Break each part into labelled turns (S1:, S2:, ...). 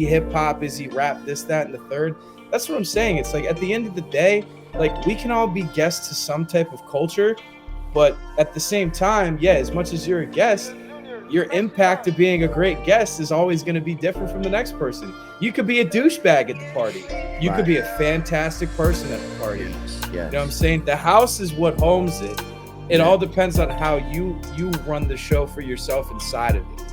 S1: hip hop? Is he rap? This, that, and the third. That's what I'm saying. It's like at the end of the day, like we can all be guests to some type of culture, but at the same time, yeah, as much as you're a guest, your impact of being a great guest is always going to be different from the next person. You could be a douchebag at the party. You could be a fantastic person at the party.
S2: Yes.
S1: You know what I'm saying? The house is what homes it. It all depends on how you run the show for yourself inside of it.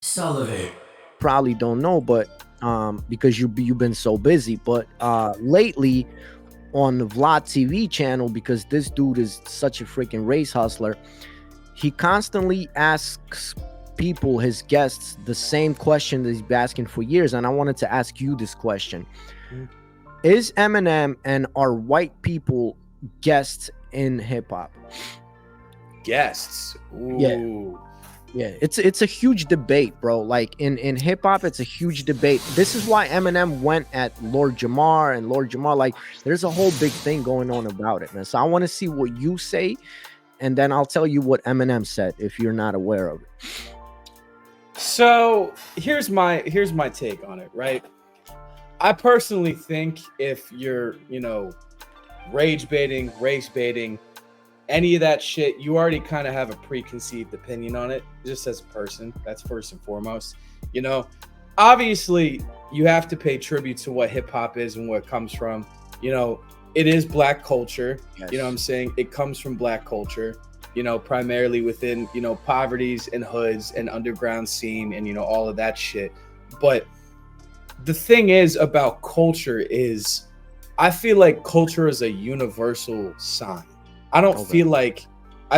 S3: SouLivate.
S2: Probably don't know, but because you've been so busy, but lately on the Vlad TV channel, because this dude is such a freaking race hustler, he constantly asks people, his guests, the same question that he's been asking for years. And I wanted to ask you this question. Is Eminem and are white people guests in hip-hop?
S1: Guests? Ooh.
S2: Yeah, it's a huge debate, bro. Like in hip hop, it's a huge debate. This is why Eminem went at Lord Jamar and Lord Jamar. Like, there's a whole big thing going on about it, man. So I want to see what you say, and then I'll tell you what Eminem said if you're not aware of it.
S1: So here's my take on it, right? I personally think if you're, rage baiting, race baiting, any of that shit, you already kind of have a preconceived opinion on it, just as a person. That's first and foremost. Obviously, you have to pay tribute to what hip hop is and where it comes from. It is black culture.
S2: Yes.
S1: You know what I'm saying? It comes from black culture, primarily within, poverties and hoods and underground scene and, all of that shit. But the thing is about culture is I feel like culture is a universal sign. I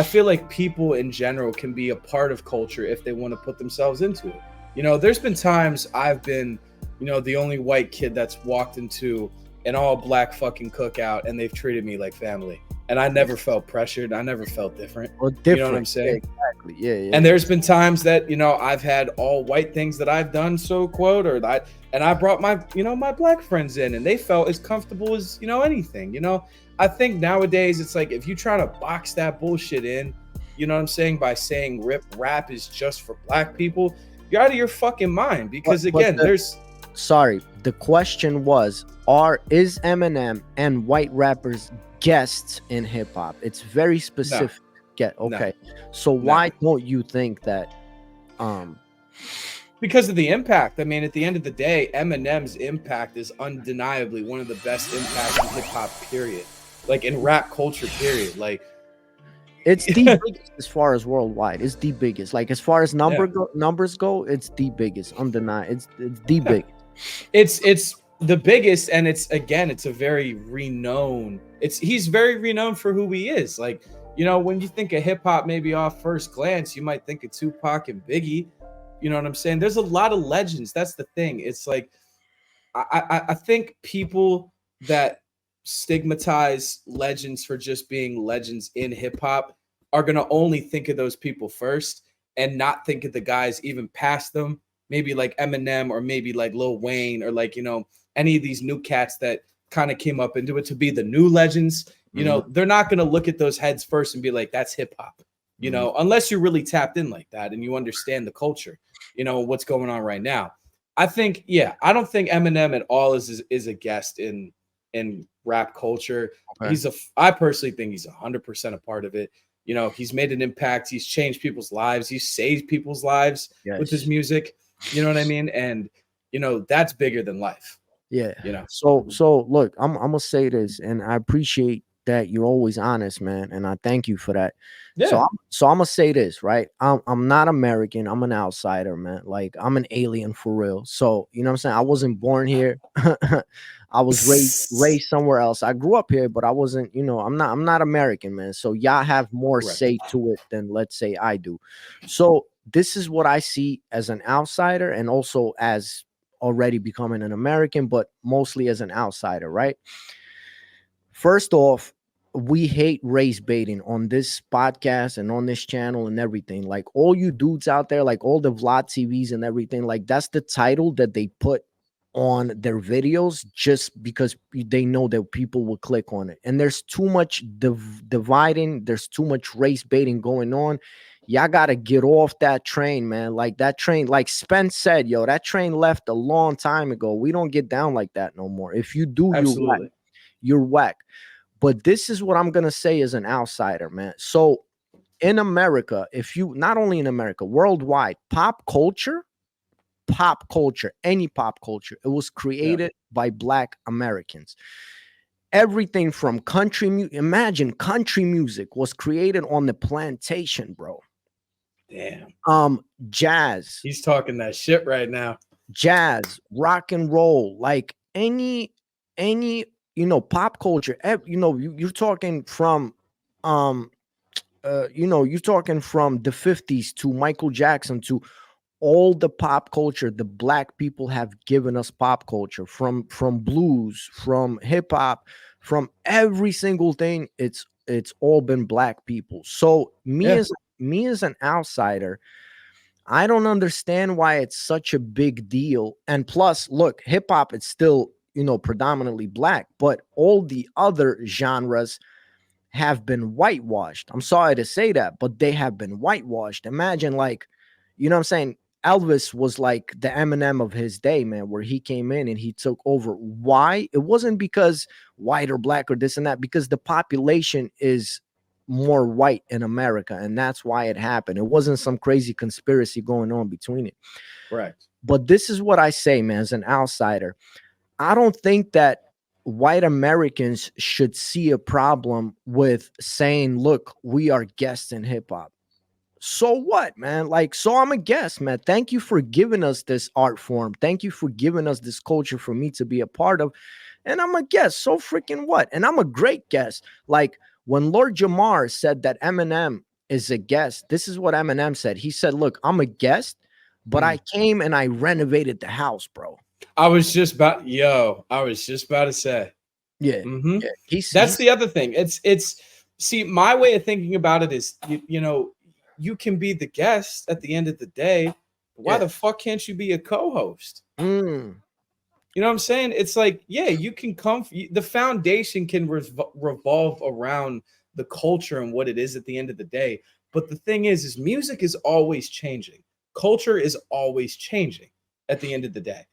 S1: feel like people in general can be a part of culture if they want to put themselves into it. There's been times I've been, the only white kid that's walked into an all black fucking cookout and they've treated me like family. And I never felt pressured. I never felt different.
S2: Or different.
S1: You know what I'm saying?
S2: Exactly. Yeah.
S1: And there's been times that, I've had all white things that I've done, so quote, and I brought my, my black friends in and they felt as comfortable as, anything, I think nowadays it's like if you try to box that bullshit in, you know what I'm saying, by saying rap is just for black people, you're out of your fucking mind. Because
S2: the question was, is Eminem and white rappers guests in hip hop? It's very specific. Okay. So why don't you think that?
S1: Because of the impact. I mean, at the end of the day, Eminem's impact is undeniably one of the best impacts in hip hop, period. Like in rap culture, period. Like,
S2: it's the biggest as far as worldwide. It's the biggest. Like, as far as numbers go, it's the biggest. Undeniable. It's the biggest.
S1: It's the biggest, and it's a very renowned. He's very renowned for who he is. Like, when you think of hip hop, maybe off first glance, you might think of Tupac and Biggie. You know what I'm saying? There's a lot of legends. That's the thing. It's like I think people that stigmatize legends for just being legends in hip hop are going to only think of those people first and not think of the guys even past them, maybe like Eminem or maybe like Lil Wayne or like, any of these new cats that kind of came up into it to be the new legends. They're not going to look at those heads first and be like, that's hip hop, unless you're really tapped in like that and you understand the culture, what's going on right now. I think, I don't think Eminem at all is a guest in rap culture. Okay. I personally think he's 100% a part of it. He's made an impact. He's changed people's lives. He's saved people's lives with his music. You know what I mean? And, that's bigger than life.
S2: Yeah. So look, I'm gonna say this, and I appreciate that you're always honest, man, and I thank you for that. Yeah. So I'm gonna say this, right? I'm not American. I'm an outsider, man. Like, I'm an alien for real. So, you know what I'm saying? I wasn't born here. I was raised somewhere else. I grew up here, but I wasn't, I'm not American, man. So y'all have more say to it than, let's say, I do. So this is what I see as an outsider, and also as already becoming an American, but mostly as an outsider, right? First off, we hate race baiting on this podcast and on this channel and everything. Like all you dudes out there, like all the Vlad TVs and everything, like that's the title that they put on their videos just because they know that people will click on it. And there's too much dividing, there's too much race baiting going on. Y'all gotta get off that train, man. Like that train, like Spence said, yo, that train left a long time ago. We don't get down like that no more. If you do,
S1: Absolutely.
S2: you're whack. But this is what I'm going to say as an outsider, man. So in America, if you, not only in America, worldwide, pop culture, any pop culture, it was created by Black Americans. Everything from country music, imagine country music was created on the plantation, bro.
S1: Damn.
S2: Jazz.
S1: He's talking that shit right now.
S2: Jazz, rock and roll, like any pop culture, you're talking from you're talking from the 50s to Michael Jackson to all the pop culture. The Black people have given us pop culture, from blues, from hip hop, from every single thing. It's all been Black people. So me as an outsider, I don't understand why it's such a big deal. And plus, look, hip hop, it's still, predominantly Black, but all the other genres have been whitewashed. I'm sorry to say that, but they have been whitewashed. Imagine, like, what I'm saying? Elvis was like the Eminem of his day, man, where he came in and he took over. Why? It wasn't because white or Black or this and that, because the population is more white in America, and that's why it happened. It wasn't some crazy conspiracy going on between it.
S1: Right.
S2: But this is what I say, man, as an outsider. I don't think that white Americans should see a problem with saying, look, we are guests in hip hop. So what, man? Like, so I'm a guest, man. Thank you for giving us this art form. Thank you for giving us this culture for me to be a part of. And I'm a guest. So freaking what? And I'm a great guest. Like when Lord Jamar said that Eminem is a guest, this is what Eminem said. He said, look, I'm a guest, but I came and I renovated the house, bro.
S1: I was just about to say.
S2: Yeah. Yeah.
S1: That's the other thing. It's see, my way of thinking about it is, you can be the guest at the end of the day. Why the fuck can't you be a co-host? You know what I'm saying? It's like, yeah, you can come. The foundation can revolve around the culture and what it is at the end of the day. But the thing is music is always changing. Culture is always changing at the end of the day.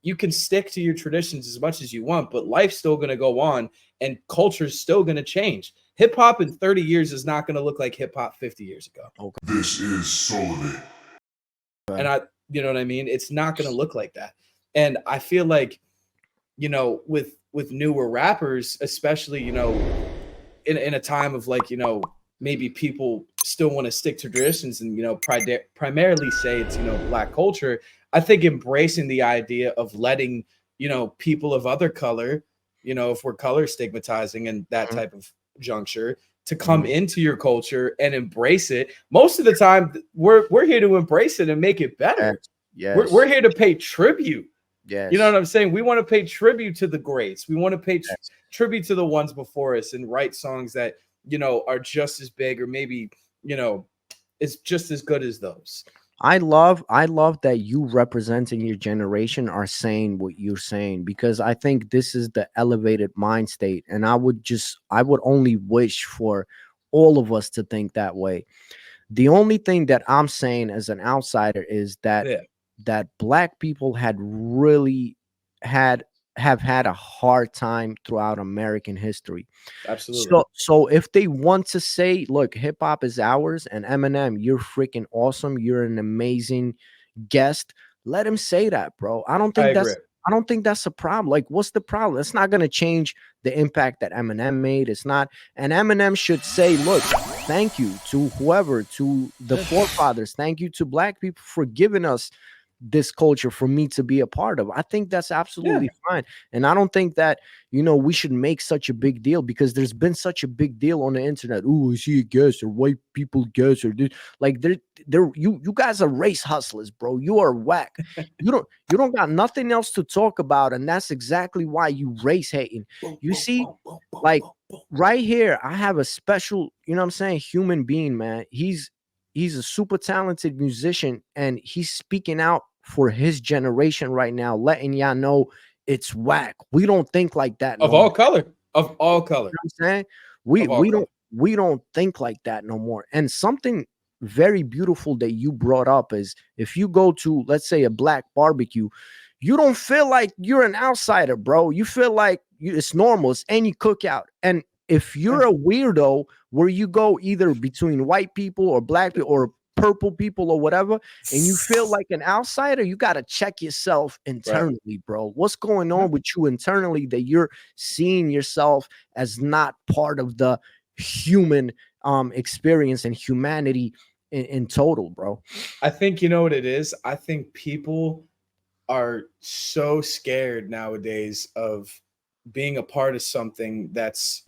S1: You can stick to your traditions as much as you want, but life's still going to go on and culture's still going to change. Hip hop in 30 years is not going to look like hip hop 50 years ago.
S2: Okay.
S3: This is SouLivate.
S1: And you know what I mean? It's not going to look like that. And I feel like, with newer rappers, especially, in a time of like, maybe people still want to stick to traditions and, primarily say it's, Black culture. I think embracing the idea of letting, people of other color, if we're color stigmatizing and that type of juncture, to come into your culture and embrace it. Most of the time, we're here to embrace it and make it better.
S2: Yes.
S1: We're here to pay tribute.
S2: Yes.
S1: You know what I'm saying? We want to pay tribute to the greats. We want to pay tribute to the ones before us and write songs that, are just as big or maybe, is just as good as those.
S2: I love that you representing your generation are saying what you're saying, because I think this is the elevated mind state. And I would only wish for all of us to think that way. The only thing that I'm saying as an outsider is that that Black people have had a hard time throughout American history.
S1: Absolutely.
S2: So if they want to say, look, hip hop is ours, and Eminem, you're freaking awesome, you're an amazing guest, let him say that, bro. I don't think that's a problem. Like, what's the problem? It's not going to change the impact that Eminem made. It's not. And Eminem should say, look, thank you to whoever, to the forefathers. Thank you to Black people for giving us this culture for me to be a part of. I think that's
S1: Yeah.
S2: absolutely fine. And I don't think that, we should make such a big deal, because there's been such a big deal on the internet. Oh, is he a guest, or white people guest, or this? Like you guys are race hustlers, bro. You are whack. You don't got nothing else to talk about, and that's exactly why you race hating.
S1: Boom,
S2: You
S1: boom,
S2: see,
S1: boom, boom, boom,
S2: like
S1: boom, boom.
S2: right here, I have a special, what I'm saying, human being, man. He's a super talented musician, and he's speaking out for his generation right now, letting y'all know it's whack. We don't think like that no
S1: Of
S2: more.
S1: all color. Of all
S2: You
S1: color.
S2: know what I'm saying? We
S1: Of all
S2: we
S1: color.
S2: don't we don't think like that no more. And something very beautiful that you brought up is, if you go to, let's say, a black barbecue, you don't feel like you're an outsider, bro. You feel like it's normal. It's any cookout. And if
S1: Yeah.
S2: you're a weirdo where you go either between white people or black people or purple people or whatever, and you feel like an outsider, you got to check yourself
S1: Right.
S2: internally, bro. What's going
S1: Yeah.
S2: on with you internally that you're seeing yourself as not part of the human experience and humanity in total, bro?
S1: I think you know what it is. I think people are so scared nowadays of being a part of something that's,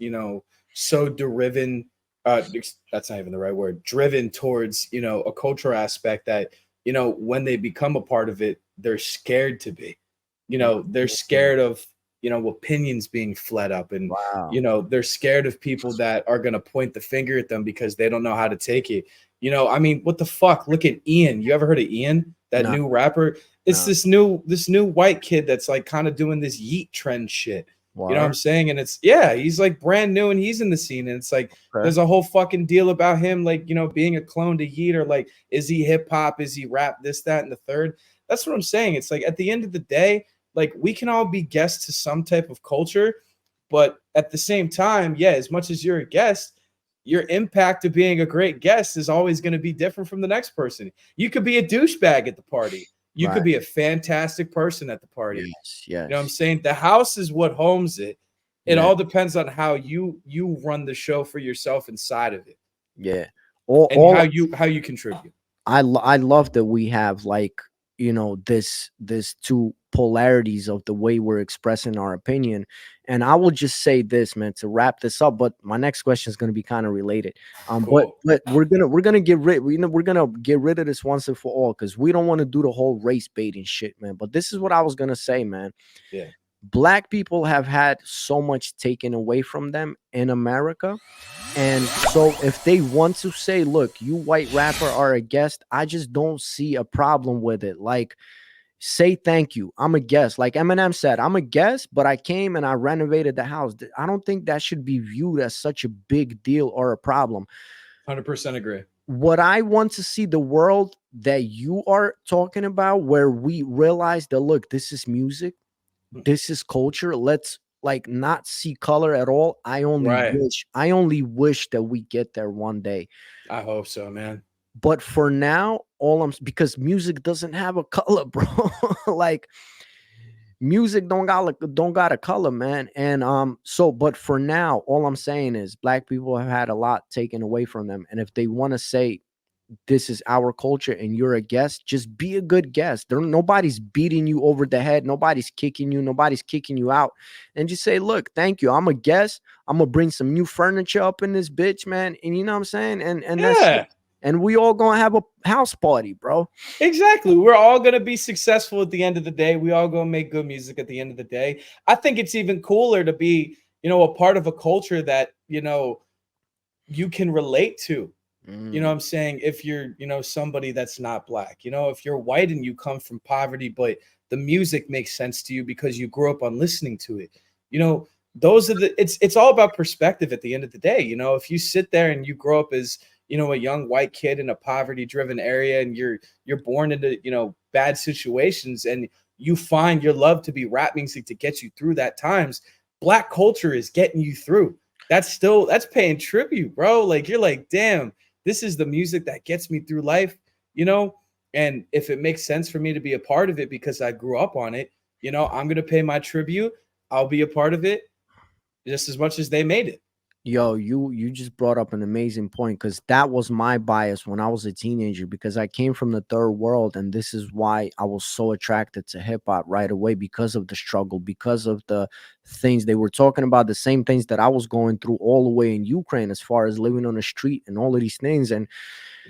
S1: so driven. That's not even the right word. Driven towards, a cultural aspect that, when they become a part of it, they're scared to be. They're
S2: Mhm.
S1: scared of, opinions being fled up, and
S2: Wow.
S1: they're scared of people that are going to point the finger at them because they don't know how to take it. I mean, what the fuck? Look at Ian. You ever heard of Ian, that
S2: Nah,
S1: new rapper? It's
S2: nah.
S1: this new white kid that's like kind of doing this yeet trend shit. You know what I'm
S2: War.
S1: saying? And it's, yeah, he's like brand new and he's in the scene. And it's like
S2: Okay.
S1: there's a whole fucking deal about him, like, being a clone to Yeet, or like, is he hip hop? Is he rap? This, that, and the third. That's what I'm saying. It's like, at the end of the day, like, we can all be guests to some type of culture, but at the same time, yeah, as much as you're a guest, your impact of being a great guest is always going to be different from the next person. You could be a douchebag at the party. You
S2: Right.
S1: could be a fantastic person at the party.
S2: Yes.
S1: You know what I'm
S2: Yes.
S1: saying? The house is what homes it. It
S2: Yeah.
S1: all depends on how you run the show for yourself inside of it,
S2: Yeah. All,
S1: and how
S2: all
S1: you contribute.
S2: I love that we have, like, this two polarities of the way we're expressing our opinion. And I will just say this, man, to wrap this up, but my next question is going to be kind of related. But
S1: Cool.
S2: we're gonna get rid, we're gonna get rid of this once and for all, because we don't want to do the whole race baiting shit, man. But this is what I was gonna say, man.
S1: Yeah.
S2: Black people have had so much taken away from them in America. And so if they want to say, look, you white rapper are a guest, I just don't see a problem with it. Like, say thank you. I'm a guest. Like Eminem said, I'm a guest, but I came and I renovated the house. I don't think that should be viewed as such a big deal or a problem.
S1: 100% agree.
S2: What I want to see the world that you are talking about, where we realize that, look, this is music, this is culture. Let's, like, not see color at all.
S1: Right.
S2: I only wish that we get there one day.
S1: I hope so, man.
S2: But for now, because music doesn't have a color, bro. Like, music don't got a color, man. And so, but for now, all I'm saying is black people have had a lot taken away from them. And if they want to say this is our culture and you're a guest, just be a good guest. Nobody's beating you over the head, nobody's kicking you, nobody's kicking you out. And just say, look, thank you, I'm a guest, I'm gonna bring some new furniture up in this bitch, man. And you know what I'm saying? And that's it.
S1: Yeah.
S2: And we all gonna have a house party, bro.
S1: Exactly. We're all going to be successful at the end of the day. We all going to make good music at the end of the day. I think it's even cooler to be, a part of a culture that, you can relate to. You know what
S2: Mm,
S1: I'm saying? If you're, somebody that's not black, if you're white and you come from poverty, but the music makes sense to you because you grew up on listening to it. You know, those are it's all about perspective at the end of the day. If you sit there and you grow up as, a young white kid in a poverty driven area, and you're born into, bad situations, and you find your love to be rap music to get you through that times, black culture is getting you through. That's paying tribute, bro. Like, you're like, damn, this is the music that gets me through life, you know? And if it makes sense for me to be a part of it because I grew up on it, I'm going to pay my tribute. I'll be a part of it just as much as they made it.
S2: Yo, you just brought up an amazing point, because that was my bias when I was a teenager, because I came from the third world, and this is why I was so attracted to hip hop right away, because of the struggle, because of the things they were talking about, the same things that I was going through all the way in Ukraine, as far as living on the street and all of these things. And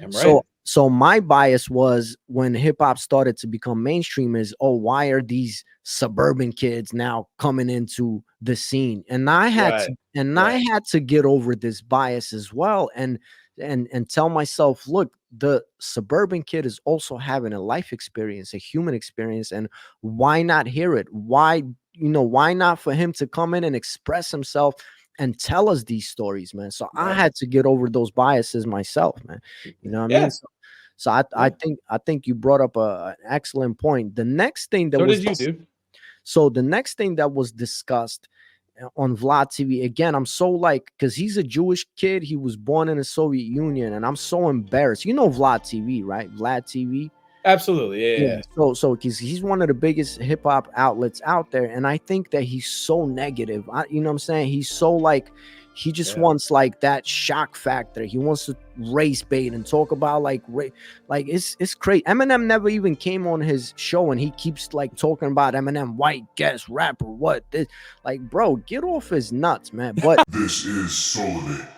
S1: I'm right.
S2: so my bias was, when hip hop started to become mainstream, is, oh, why are these suburban kids now coming into the scene? And
S1: Right.
S2: I
S1: Right.
S2: had to get over this bias as well, and tell myself, look, the suburban kid is also having a life experience, a human experience, and why not hear it? Why, why not for him to come in and express himself and tell us these stories, man? So I
S1: Right.
S2: had to get over those biases myself, man. You know what I mean?
S1: Yeah.
S2: So
S1: Yeah.
S2: I think you brought up an excellent point. The next thing that
S1: So
S2: was
S1: did you, dude.
S2: the next thing that was discussed on Vlad TV, again, I'm so like, because he's a Jewish kid, he was born in the Soviet Union, and I'm so embarrassed. You know Vlad TV, right? Vlad TV.
S1: Absolutely. Yeah.
S2: Yeah.
S1: Yeah.
S2: So because he's one of the biggest hip hop outlets out there, and I think that he's so negative. You know what I'm saying? He's so like, he just
S1: Yeah.
S2: wants like that shock factor. He wants to race bait and talk about like like it's crazy. Eminem never even came on his show, and he keeps like talking about Eminem, white guest rapper. What this? Like, bro, get off his nuts, man. But
S3: This is SouLivate.